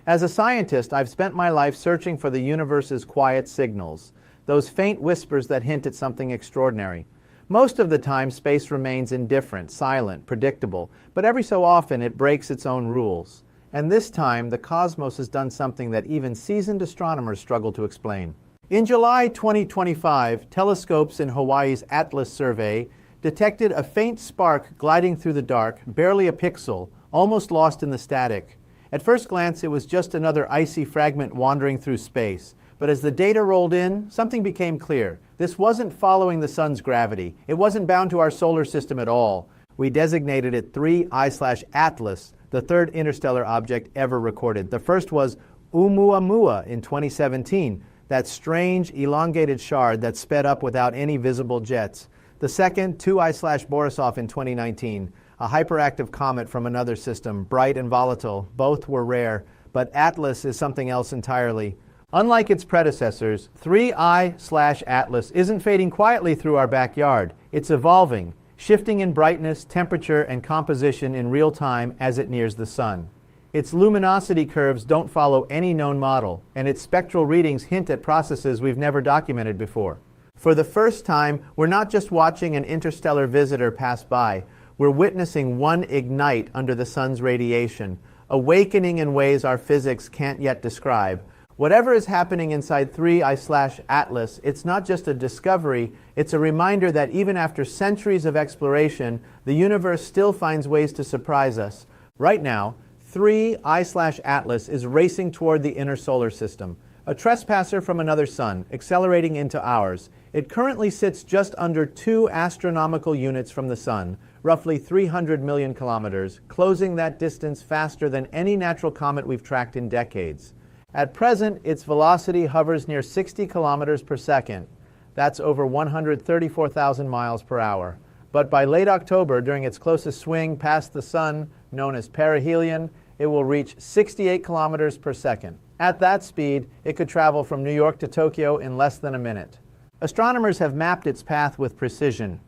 As a scientist, I've spent my life searching for the universe's quiet signals, those faint whispers that hint at something extraordinary. Most of the time, space remains indifferent, silent, predictable, but every so often it breaks its own rules. And this time, the cosmos has done something that even seasoned astronomers struggle to explain. In July 2025, telescopes in Hawaii's Atlas survey detected a faint spark gliding through the dark, barely a pixel, almost lost in the static. At first glance, it was just another icy fragment wandering through space. But as the data rolled in, something became clear. This wasn't following the sun's gravity. It wasn't bound to our solar system at all. We designated it 3I/Atlas, the third interstellar object ever recorded. The first was Oumuamua in 2017, that strange, elongated shard that sped up without any visible jets. The second, 2I/Borisov in 2019, a hyperactive comet from another system, bright and volatile. Both were rare, but Atlas is something else entirely. Unlike its predecessors, 3I/Atlas isn't fading quietly through our backyard. It's evolving, shifting in brightness, temperature, and composition in real time as it nears the sun. Its luminosity curves don't follow any known model, and its spectral readings hint at processes we've never documented before. For the first time, we're not just watching an interstellar visitor pass by. We're witnessing one ignite under the sun's radiation, awakening in ways our physics can't yet describe. Whatever is happening inside 3I/Atlas, it's not just a discovery, it's a reminder that even after centuries of exploration, the universe still finds ways to surprise us. Right now, 3I/Atlas is racing toward the inner solar system, a trespasser from another sun, accelerating into ours. It currently sits just under 2 astronomical units from the sun, roughly 300 million kilometers, closing that distance faster than any natural comet we've tracked in decades. At present, its velocity hovers near 60 kilometers per second. That's over 134,000 miles per hour. But by late October, during its closest swing past the sun, known as perihelion, it will reach 68 kilometers per second. At that speed, it could travel from New York to Tokyo in less than a minute. Astronomers have mapped its path with precision.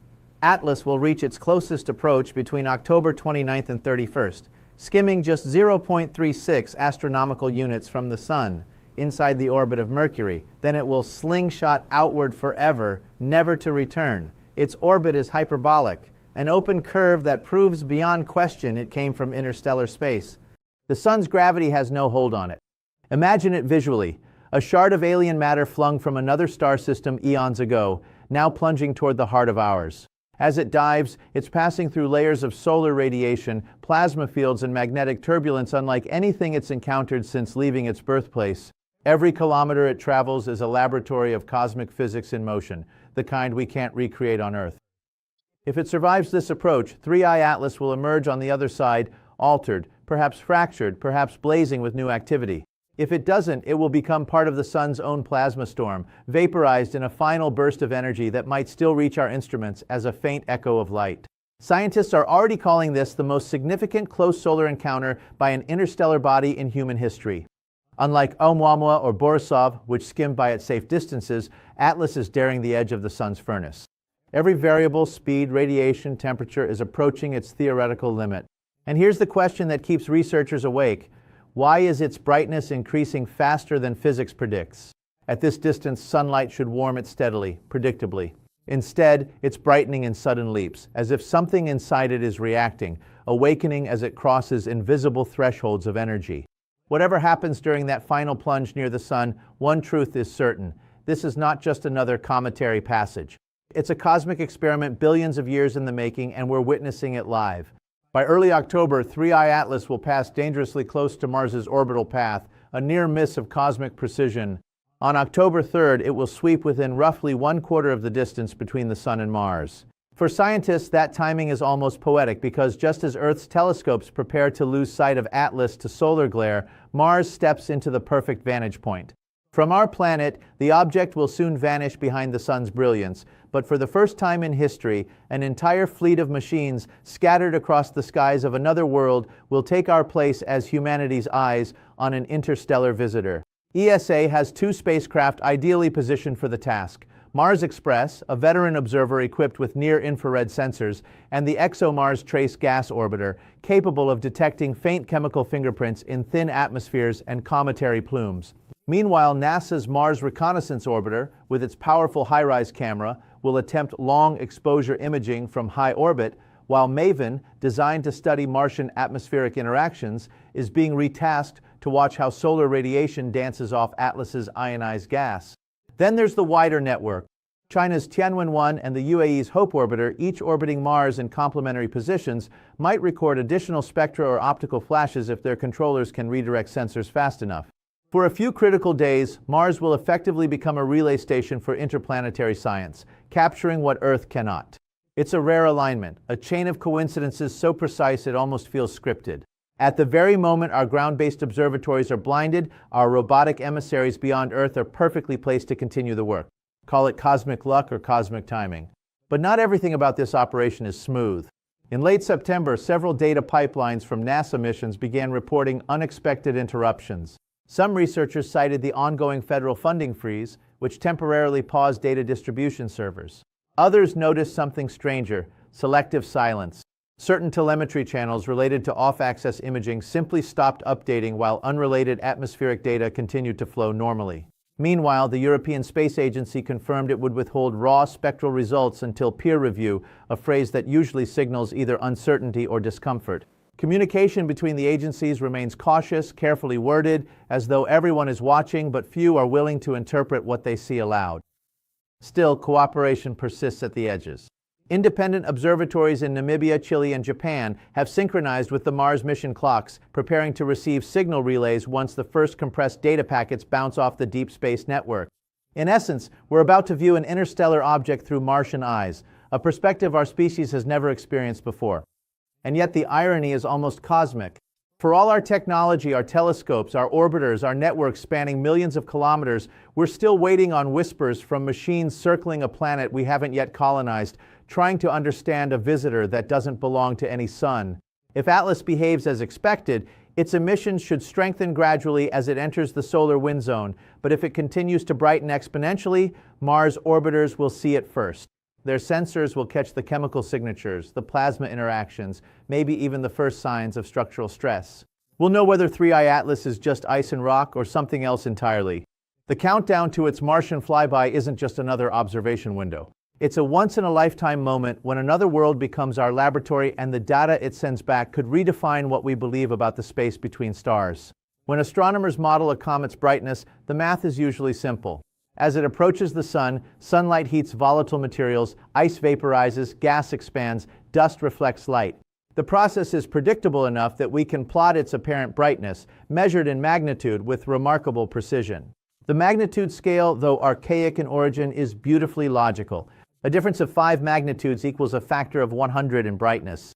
Atlas will reach its closest approach between October 29th and 31st, skimming just 0.36 astronomical units from the sun, inside the orbit of Mercury. Then it will slingshot outward forever, never to return. Its orbit is hyperbolic, an open curve that proves beyond question it came from interstellar space. The sun's gravity has no hold on it. Imagine it visually, a shard of alien matter flung from another star system eons ago, now plunging toward the heart of ours. As it dives, it's passing through layers of solar radiation, plasma fields, and magnetic turbulence unlike anything it's encountered since leaving its birthplace. Every kilometer it travels is a laboratory of cosmic physics in motion, the kind we can't recreate on Earth. If it survives this approach, 3I/Atlas will emerge on the other side, altered, perhaps fractured, perhaps blazing with new activity. If it doesn't, it will become part of the sun's own plasma storm, vaporized in a final burst of energy that might still reach our instruments as a faint echo of light. Scientists are already calling this the most significant close solar encounter by an interstellar body in human history. Unlike Oumuamua or Borisov, which skimmed by at safe distances, Atlas is daring the edge of the sun's furnace. Every variable, speed, radiation, temperature, is approaching its theoretical limit. And here's the question that keeps researchers awake. Why is its brightness increasing faster than physics predicts? At this distance, sunlight should warm it steadily, predictably. Instead, it's brightening in sudden leaps, as if something inside it is reacting, awakening as it crosses invisible thresholds of energy. Whatever happens during that final plunge near the sun, one truth is certain. This is not just another cometary passage. It's a cosmic experiment billions of years in the making, and we're witnessing it live. By early October, 3I/Atlas will pass dangerously close to Mars's orbital path, a near miss of cosmic precision. On October 3rd, it will sweep within roughly 1/4 of the distance between the Sun and Mars. For scientists, that timing is almost poetic because just as Earth's telescopes prepare to lose sight of Atlas to solar glare, Mars steps into the perfect vantage point. From our planet, the object will soon vanish behind the sun's brilliance, but for the first time in history, an entire fleet of machines scattered across the skies of another world will take our place as humanity's eyes on an interstellar visitor. ESA has 2 spacecraft ideally positioned for the task. Mars Express, a veteran observer equipped with near-infrared sensors, and the ExoMars Trace Gas Orbiter, capable of detecting faint chemical fingerprints in thin atmospheres and cometary plumes. Meanwhile, NASA's Mars Reconnaissance Orbiter, with its powerful HiRISE camera, will attempt long-exposure imaging from high orbit, while MAVEN, designed to study Martian atmospheric interactions, is being retasked to watch how solar radiation dances off Atlas's ionized gas. Then there's the wider network. China's Tianwen-1 and the UAE's HOPE orbiter, each orbiting Mars in complementary positions, might record additional spectra or optical flashes if their controllers can redirect sensors fast enough. For a few critical days, Mars will effectively become a relay station for interplanetary science, capturing what Earth cannot. It's a rare alignment, a chain of coincidences so precise it almost feels scripted. At the very moment our ground-based observatories are blinded, our robotic emissaries beyond Earth are perfectly placed to continue the work. Call it cosmic luck or cosmic timing. But not everything about this operation is smooth. In late September, several data pipelines from NASA missions began reporting unexpected interruptions. Some researchers cited the ongoing federal funding freeze, which temporarily paused data distribution servers. Others noticed something stranger: selective silence. Certain telemetry channels related to off-axis imaging simply stopped updating while unrelated atmospheric data continued to flow normally. Meanwhile, the European Space Agency confirmed it would withhold raw spectral results until peer review, a phrase that usually signals either uncertainty or discomfort. Communication between the agencies remains cautious, carefully worded, as though everyone is watching but few are willing to interpret what they see aloud. Still, cooperation persists at the edges. Independent observatories in Namibia, Chile, and Japan have synchronized with the Mars mission clocks, preparing to receive signal relays once the first compressed data packets bounce off the deep space network. In essence, we're about to view an interstellar object through Martian eyes, a perspective our species has never experienced before. And yet the irony is almost cosmic. For all our technology, our telescopes, our orbiters, our networks spanning millions of kilometers, we're still waiting on whispers from machines circling a planet we haven't yet colonized, trying to understand a visitor that doesn't belong to any sun. If Atlas behaves as expected, its emissions should strengthen gradually as it enters the solar wind zone, but if it continues to brighten exponentially, Mars orbiters will see it first. Their sensors will catch the chemical signatures, the plasma interactions, maybe even the first signs of structural stress. We'll know whether 3I Atlas is just ice and rock or something else entirely. The countdown to its Martian flyby isn't just another observation window. It's a once-in-a-lifetime moment when another world becomes our laboratory and the data it sends back could redefine what we believe about the space between stars. When astronomers model a comet's brightness, the math is usually simple. As it approaches the sun, sunlight heats volatile materials, ice vaporizes, gas expands, dust reflects light. The process is predictable enough that we can plot its apparent brightness, measured in magnitude with remarkable precision. The magnitude scale, though archaic in origin, is beautifully logical. A difference of 5 magnitudes equals a factor of 100 in brightness.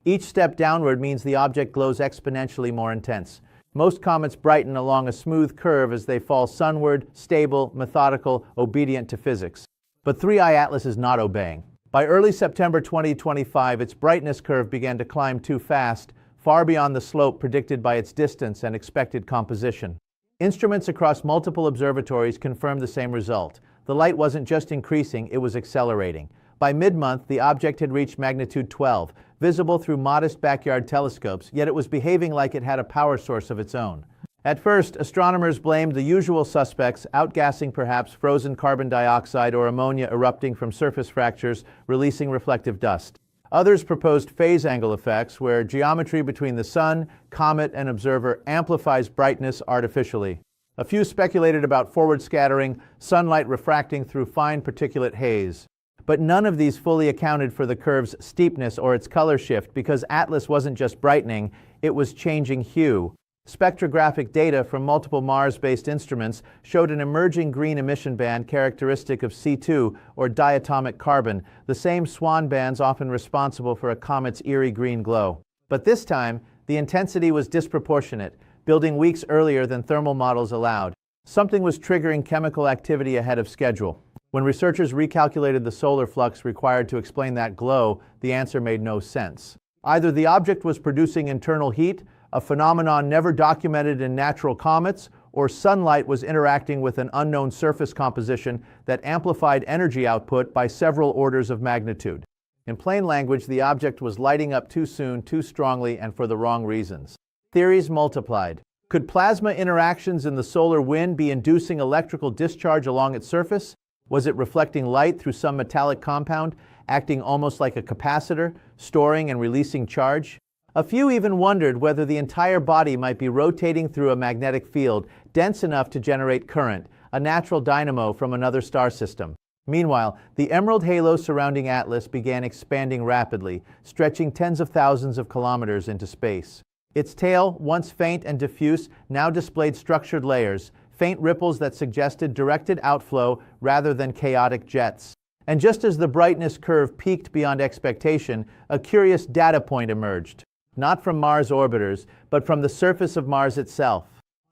Each step downward means the object glows exponentially more intense. Most comets brighten along a smooth curve as they fall sunward, stable, methodical, obedient to physics. But 3I Atlas is not obeying. By early September 2025, its brightness curve began to climb too fast, far beyond the slope predicted by its distance and expected composition. Instruments across multiple observatories confirmed the same result. The light wasn't just increasing, it was accelerating. By mid-month, the object had reached magnitude 12, visible through modest backyard telescopes, yet it was behaving like it had a power source of its own. At first, astronomers blamed the usual suspects, outgassing perhaps frozen carbon dioxide or ammonia erupting from surface fractures, releasing reflective dust. Others proposed phase angle effects, where geometry between the sun, comet, and observer amplifies brightness artificially. A few speculated about forward scattering, sunlight refracting through fine particulate haze. But none of these fully accounted for the curve's steepness or its color shift, because Atlas wasn't just brightening, it was changing hue. Spectrographic data from multiple Mars-based instruments showed an emerging green emission band characteristic of C2, or diatomic carbon, the same swan bands often responsible for a comet's eerie green glow. But this time, the intensity was disproportionate, building weeks earlier than thermal models allowed. Something was triggering chemical activity ahead of schedule. When researchers recalculated the solar flux required to explain that glow, the answer made no sense. Either the object was producing internal heat, a phenomenon never documented in natural comets, or sunlight was interacting with an unknown surface composition that amplified energy output by several orders of magnitude. In plain language, the object was lighting up too soon, too strongly, and for the wrong reasons. Theories multiplied. Could plasma interactions in the solar wind be inducing electrical discharge along its surface? Was it reflecting light through some metallic compound, acting almost like a capacitor, storing and releasing charge? A few even wondered whether the entire body might be rotating through a magnetic field dense enough to generate current, a natural dynamo from another star system. Meanwhile, the emerald halo surrounding Atlas began expanding rapidly, stretching tens of thousands of kilometers into space. Its tail, once faint and diffuse, now displayed structured layers, faint ripples that suggested directed outflow rather than chaotic jets. And just as the brightness curve peaked beyond expectation, a curious data point emerged. Not from Mars orbiters, but from the surface of Mars itself.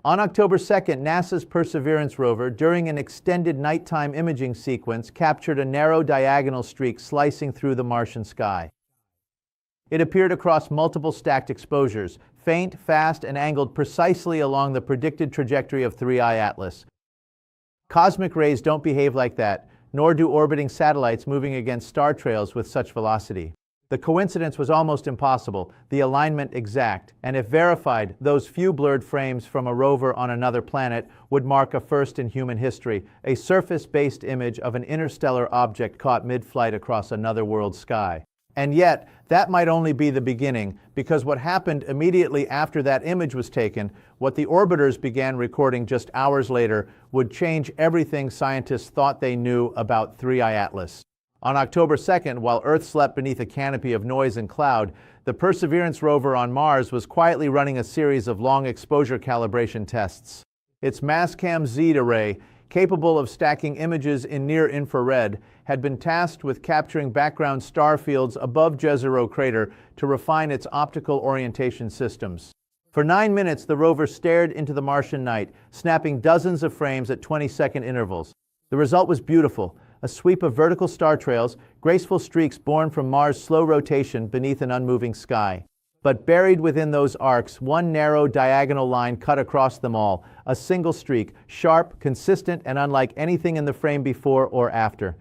On October 2nd, NASA's Perseverance rover, during an extended nighttime imaging sequence, captured a narrow diagonal streak slicing through the Martian sky. It appeared across multiple stacked exposures, faint, fast, and angled precisely along the predicted trajectory of 3I Atlas. Cosmic rays don't behave like that, nor do orbiting satellites moving against star trails with such velocity. The coincidence was almost impossible, the alignment exact, and if verified, those few blurred frames from a rover on another planet would mark a first in human history, a surface-based image of an interstellar object caught mid-flight across another world's sky. And yet, that might only be the beginning, because what happened immediately after that image was taken, what the orbiters began recording just hours later, would change everything scientists thought they knew about 3I Atlas. On October 2nd, while Earth slept beneath a canopy of noise and cloud, the Perseverance rover on Mars was quietly running a series of long-exposure calibration tests. Its Mastcam Z array, capable of stacking images in near-infrared, had been tasked with capturing background star fields above Jezero crater to refine its optical orientation systems. For 9 minutes, the rover stared into the Martian night, snapping dozens of frames at 20-second intervals. The result was beautiful. A sweep of vertical star trails, graceful streaks born from Mars' slow rotation beneath an unmoving sky. But buried within those arcs, one narrow diagonal line cut across them all, a single streak, sharp, consistent, and unlike anything in the frame before or after.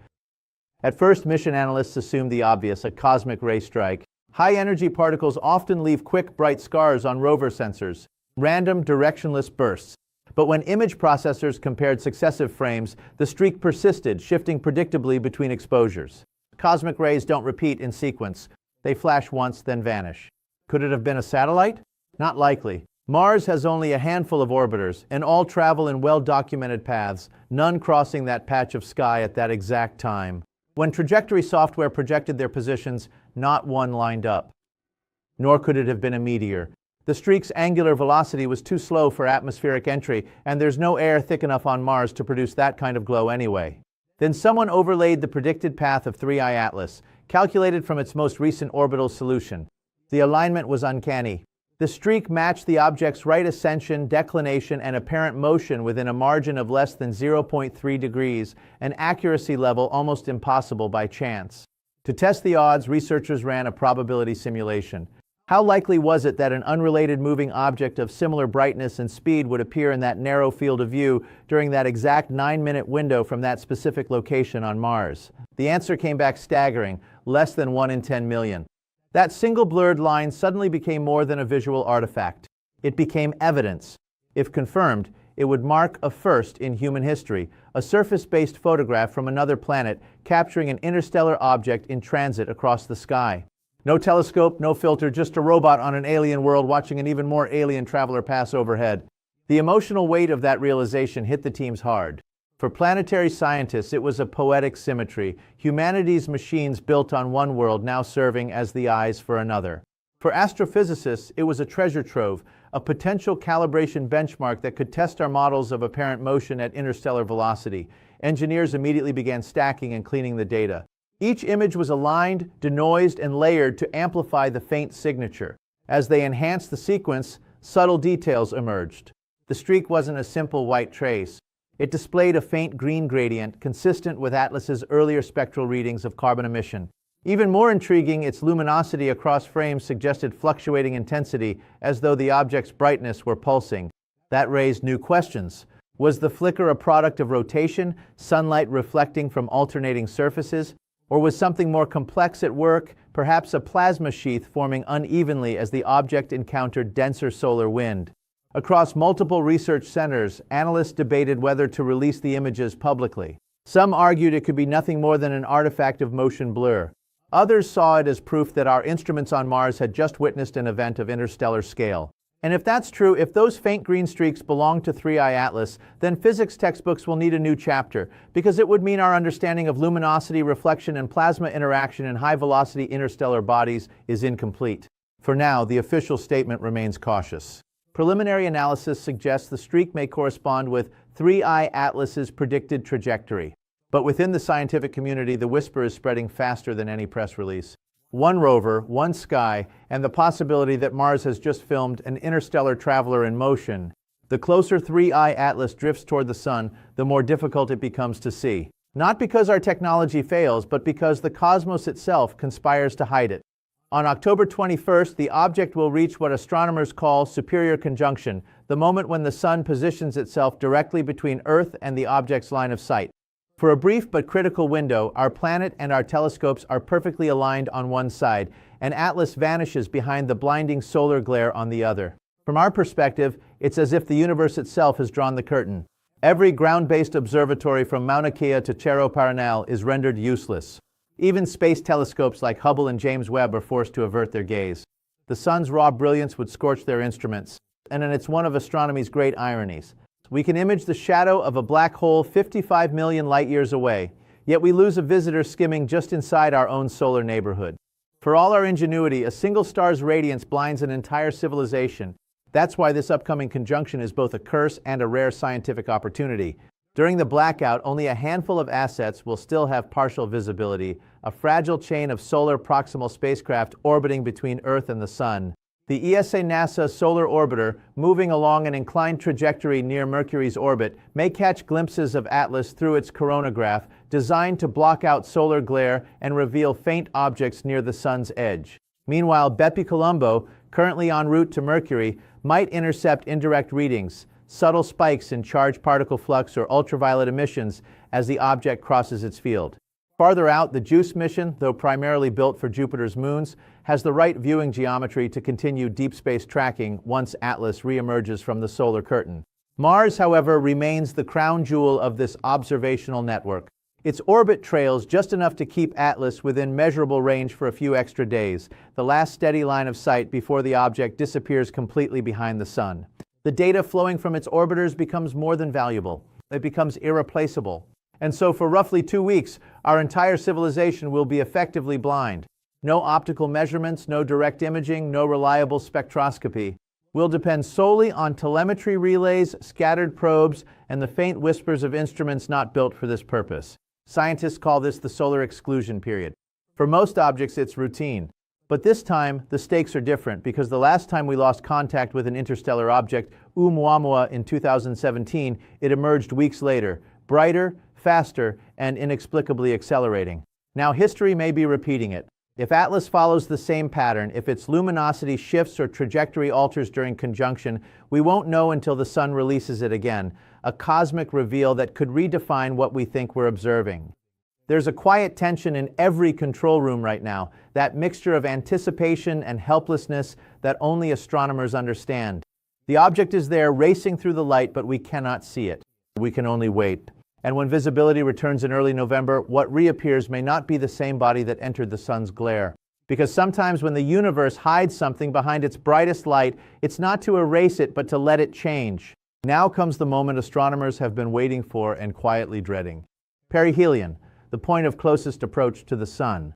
At first, mission analysts assumed the obvious, a cosmic ray strike. High-energy particles often leave quick, bright scars on rover sensors, random, directionless bursts. But when image processors compared successive frames, the streak persisted, shifting predictably between exposures. Cosmic rays don't repeat in sequence. They flash once, then vanish. Could it have been a satellite? Not likely. Mars has only a handful of orbiters, and all travel in well-documented paths, none crossing that patch of sky at that exact time. When trajectory software projected their positions, not one lined up. Nor could it have been a meteor. The streak's angular velocity was too slow for atmospheric entry, and there's no air thick enough on Mars to produce that kind of glow anyway. Then someone overlaid the predicted path of 3I Atlas, calculated from its most recent orbital solution. The alignment was uncanny. The streak matched the object's right ascension, declination, and apparent motion within a margin of less than 0.3 degrees, an accuracy level almost impossible by chance. To test the odds, researchers ran a probability simulation. How likely was it that an unrelated moving object of similar brightness and speed would appear in that narrow field of view during that exact 9-minute window from that specific location on Mars? The answer came back staggering, less than 1 in 10 million. That single blurred line suddenly became more than a visual artifact. It became evidence. If confirmed, it would mark a first in human history, a surface-based photograph from another planet capturing an interstellar object in transit across the sky. No telescope, no filter, just a robot on an alien world watching an even more alien traveler pass overhead. The emotional weight of that realization hit the teams hard. For planetary scientists, it was a poetic symmetry, humanity's machines built on one world now serving as the eyes for another. For astrophysicists, it was a treasure trove, a potential calibration benchmark that could test our models of apparent motion at interstellar velocity. Engineers immediately began stacking and cleaning the data. Each image was aligned, denoised, and layered to amplify the faint signature. As they enhanced the sequence, subtle details emerged. The streak wasn't a simple white trace. It displayed a faint green gradient consistent with Atlas's earlier spectral readings of carbon emission. Even more intriguing, its luminosity across frames suggested fluctuating intensity, as though the object's brightness were pulsing. That raised new questions. Was the flicker a product of rotation, sunlight reflecting from alternating surfaces, or was something more complex at work, perhaps a plasma sheath forming unevenly as the object encountered denser solar wind? Across multiple research centers, analysts debated whether to release the images publicly. Some argued it could be nothing more than an artifact of motion blur. Others saw it as proof that our instruments on Mars had just witnessed an event of interstellar scale. And if that's true, if those faint green streaks belong to 3I Atlas, then physics textbooks will need a new chapter, because it would mean our understanding of luminosity, reflection, and plasma interaction in high-velocity interstellar bodies is incomplete. For now, the official statement remains cautious. Preliminary analysis suggests the streak may correspond with 3I Atlas's predicted trajectory. But within the scientific community, the whisper is spreading faster than any press release. One rover, one sky, and the possibility that Mars has just filmed an interstellar traveler in motion. The closer 3I Atlas drifts toward the Sun, the more difficult it becomes to see. Not because our technology fails, but because the cosmos itself conspires to hide it. On October 21st, the object will reach what astronomers call superior conjunction, the moment when the Sun positions itself directly between Earth and the object's line of sight. For a brief but critical window, our planet and our telescopes are perfectly aligned on one side, and Atlas vanishes behind the blinding solar glare on the other. From our perspective, it's as if the universe itself has drawn the curtain. Every ground-based observatory from Mauna Kea to Cerro Paranal is rendered useless. Even space telescopes like Hubble and James Webb are forced to avert their gaze. The sun's raw brilliance would scorch their instruments, and it's one of astronomy's great ironies. We can image the shadow of a black hole 55 million light-years away, yet we lose a visitor skimming just inside our own solar neighborhood. For all our ingenuity, a single star's radiance blinds an entire civilization. That's why this upcoming conjunction is both a curse and a rare scientific opportunity. During the blackout, only a handful of assets will still have partial visibility, a fragile chain of solar proximal spacecraft orbiting between Earth and the Sun. The ESA NASA Solar Orbiter, moving along an inclined trajectory near Mercury's orbit, may catch glimpses of Atlas through its coronagraph, designed to block out solar glare and reveal faint objects near the Sun's edge. Meanwhile, Bepi Colombo, currently en route to Mercury, might intercept indirect readings, subtle spikes in charged particle flux or ultraviolet emissions as the object crosses its field. Farther out, the JUICE mission, though primarily built for Jupiter's moons, has the right viewing geometry to continue deep space tracking once Atlas reemerges from the solar curtain. Mars, however, remains the crown jewel of this observational network. Its orbit trails just enough to keep Atlas within measurable range for a few extra days, the last steady line of sight before the object disappears completely behind the Sun. The data flowing from its orbiters becomes more than valuable. It becomes irreplaceable. And so for roughly 2 weeks, our entire civilization will be effectively blind. No optical measurements, no direct imaging, no reliable spectroscopy. We'll depend solely on telemetry relays, scattered probes, and the faint whispers of instruments not built for this purpose. Scientists call this the solar exclusion period. For most objects, it's routine. But this time, the stakes are different because the last time we lost contact with an interstellar object, Oumuamua in 2017, it emerged weeks later, brighter, faster, and inexplicably accelerating. Now history may be repeating it. If Atlas follows the same pattern, if its luminosity shifts or trajectory alters during conjunction, we won't know until the Sun releases it again, a cosmic reveal that could redefine what we think we're observing. There's a quiet tension in every control room right now, that mixture of anticipation and helplessness that only astronomers understand. The object is there racing through the light, but we cannot see it. We can only wait. And when visibility returns in early November, what reappears may not be the same body that entered the Sun's glare. Because sometimes when the universe hides something behind its brightest light, it's not to erase it, but to let it change. Now comes the moment astronomers have been waiting for and quietly dreading. Perihelion, the point of closest approach to the Sun.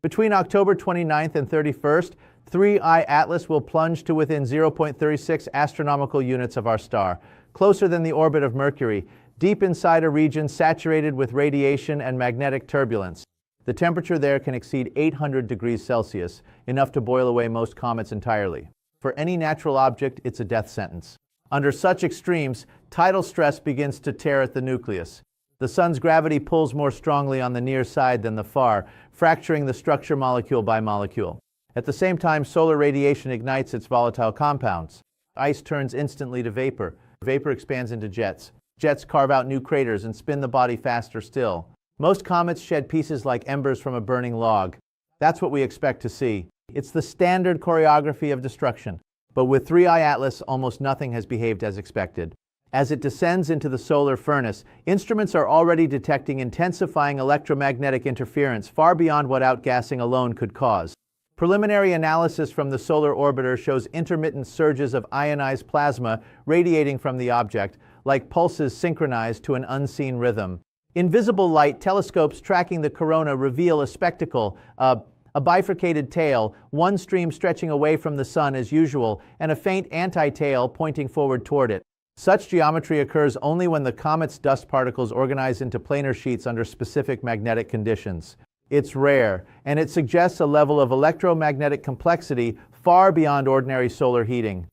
Between October 29th and 31st, 3I Atlas will plunge to within 0.36 astronomical units of our star, closer than the orbit of Mercury, deep inside a region saturated with radiation and magnetic turbulence. The temperature there can exceed 800 degrees Celsius, enough to boil away most comets entirely. For any natural object, it's a death sentence. Under such extremes, tidal stress begins to tear at the nucleus. The Sun's gravity pulls more strongly on the near side than the far, fracturing the structure molecule by molecule. At the same time, solar radiation ignites its volatile compounds. Ice turns instantly to vapor. Vapor expands into jets. Jets carve out new craters and spin the body faster still. Most comets shed pieces like embers from a burning log. That's what we expect to see. It's the standard choreography of destruction. But with 3I Atlas, almost nothing has behaved as expected. As it descends into the solar furnace, instruments are already detecting intensifying electromagnetic interference far beyond what outgassing alone could cause. Preliminary analysis from the solar orbiter shows intermittent surges of ionized plasma radiating from the object, like pulses synchronized to an unseen rhythm. Invisible light telescopes tracking the corona reveal a spectacle, a bifurcated tail, one stream stretching away from the sun as usual, and a faint anti-tail pointing forward toward it. Such geometry occurs only when the comet's dust particles organize into planar sheets under specific magnetic conditions. It's rare, and it suggests a level of electromagnetic complexity far beyond ordinary solar heating.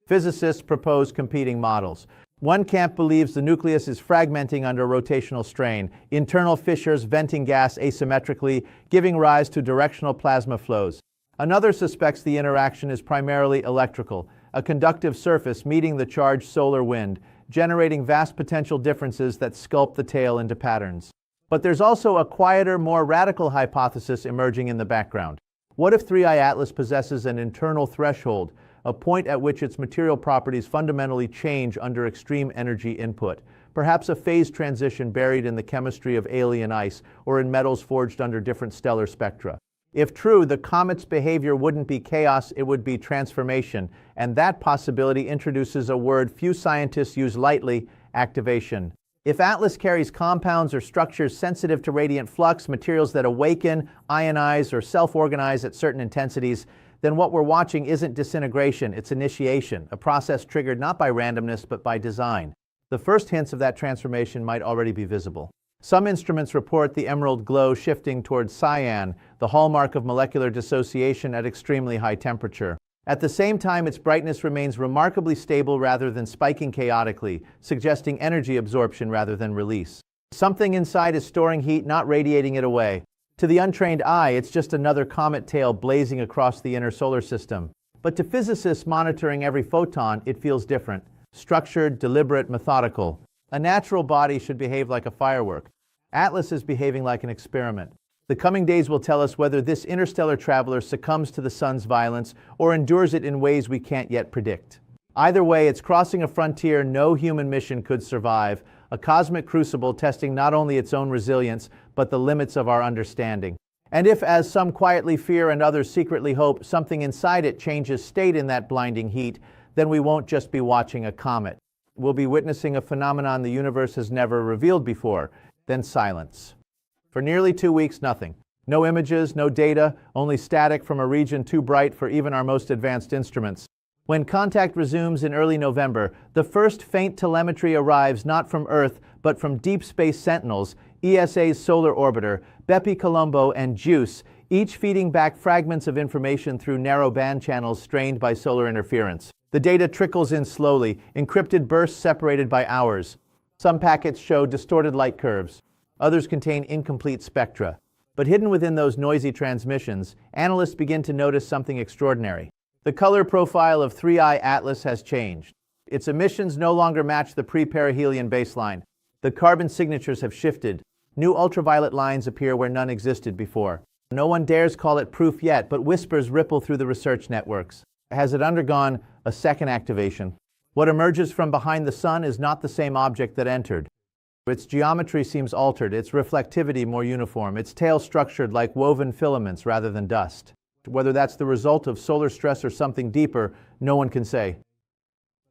Physicists propose competing models. One camp believes the nucleus is fragmenting under rotational strain, internal fissures venting gas asymmetrically, giving rise to directional plasma flows. Another suspects the interaction is primarily electrical, a conductive surface meeting the charged solar wind, generating vast potential differences that sculpt the tail into patterns. But there's also a quieter, more radical hypothesis emerging in the background. What if 3I Atlas possesses an internal threshold, a point at which its material properties fundamentally change under extreme energy input? Perhaps a phase transition buried in the chemistry of alien ice or in metals forged under different stellar spectra. If true, the comet's behavior wouldn't be chaos, it would be transformation, and that possibility introduces a word few scientists use lightly: activation. If Atlas carries compounds or structures sensitive to radiant flux, materials that awaken, ionize, or self-organize at certain intensities, then what we're watching isn't disintegration, it's initiation, a process triggered not by randomness but by design. The first hints of that transformation might already be visible. Some instruments report the emerald glow shifting towards cyan, the hallmark of molecular dissociation at extremely high temperature. At the same time, its brightness remains remarkably stable rather than spiking chaotically, suggesting energy absorption rather than release. Something inside is storing heat, not radiating it away. To the untrained eye, it's just another comet tail blazing across the inner solar system. But to physicists monitoring every photon, it feels different. Structured, deliberate, methodical. A natural body should behave like a firework. Atlas is behaving like an experiment. The coming days will tell us whether this interstellar traveler succumbs to the sun's violence or endures it in ways we can't yet predict. Either way, it's crossing a frontier no human mission could survive, a cosmic crucible testing not only its own resilience, but the limits of our understanding. And if, as some quietly fear and others secretly hope, something inside it changes state in that blinding heat, then we won't just be watching a comet. We'll be witnessing a phenomenon the universe has never revealed before, then silence. For nearly 2 weeks, nothing. No images, no data, only static from a region too bright for even our most advanced instruments. When contact resumes in early November, the first faint telemetry arrives not from Earth, but from Deep Space Sentinels, ESA's solar orbiter, Bepi Colombo and JUICE, each feeding back fragments of information through narrow band channels strained by solar interference. The data trickles in slowly, encrypted bursts separated by hours. Some packets show distorted light curves. Others contain incomplete spectra. But hidden within those noisy transmissions, analysts begin to notice something extraordinary. The color profile of 3I Atlas has changed. Its emissions no longer match the pre-perihelion baseline. The carbon signatures have shifted. New ultraviolet lines appear where none existed before. No one dares call it proof yet, but whispers ripple through the research networks. Has it undergone a second activation? What emerges from behind the sun is not the same object that entered. Its geometry seems altered, its reflectivity more uniform, its tail structured like woven filaments rather than dust. Whether that's the result of solar stress or something deeper, no one can say.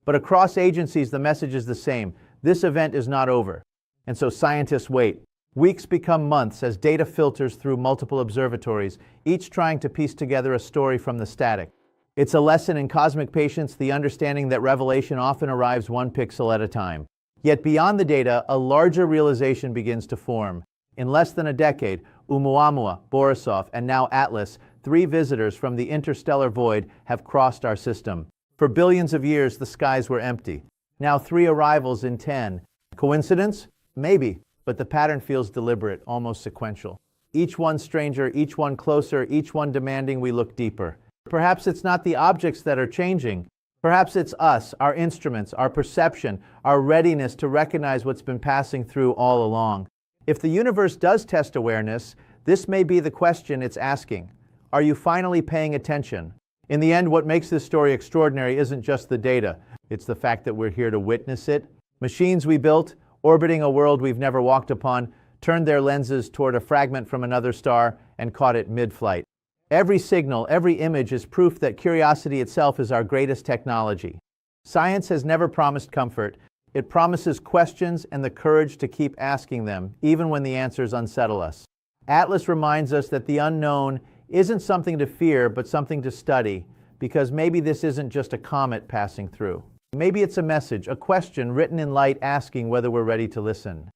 But across agencies, the message is the same. This event is not over. And so scientists wait. Weeks become months as data filters through multiple observatories, each trying to piece together a story from the static. It's a lesson in cosmic patience, the understanding that revelation often arrives one pixel at a time. Yet beyond the data, a larger realization begins to form. In less than a decade, Oumuamua, Borisov, and now Atlas, 3 visitors from the interstellar void, have crossed our system. For billions of years, the skies were empty. Now 3 arrivals in 10. Coincidence? Maybe, but the pattern feels deliberate, almost sequential. Each one stranger, each one closer, each one demanding we look deeper. Perhaps it's not the objects that are changing. Perhaps it's us, our instruments, our perception, our readiness to recognize what's been passing through all along. If the universe does test awareness, this may be the question it's asking. Are you finally paying attention? In the end, what makes this story extraordinary isn't just the data. It's the fact that we're here to witness it. Machines we built, orbiting a world we've never walked upon, turned their lenses toward a fragment from another star and caught it mid-flight. Every signal, every image is proof that curiosity itself is our greatest technology. Science has never promised comfort. It promises questions and the courage to keep asking them, even when the answers unsettle us. Atlas reminds us that the unknown isn't something to fear, but something to study, because maybe this isn't just a comet passing through. Maybe it's a message, a question written in light asking whether we're ready to listen.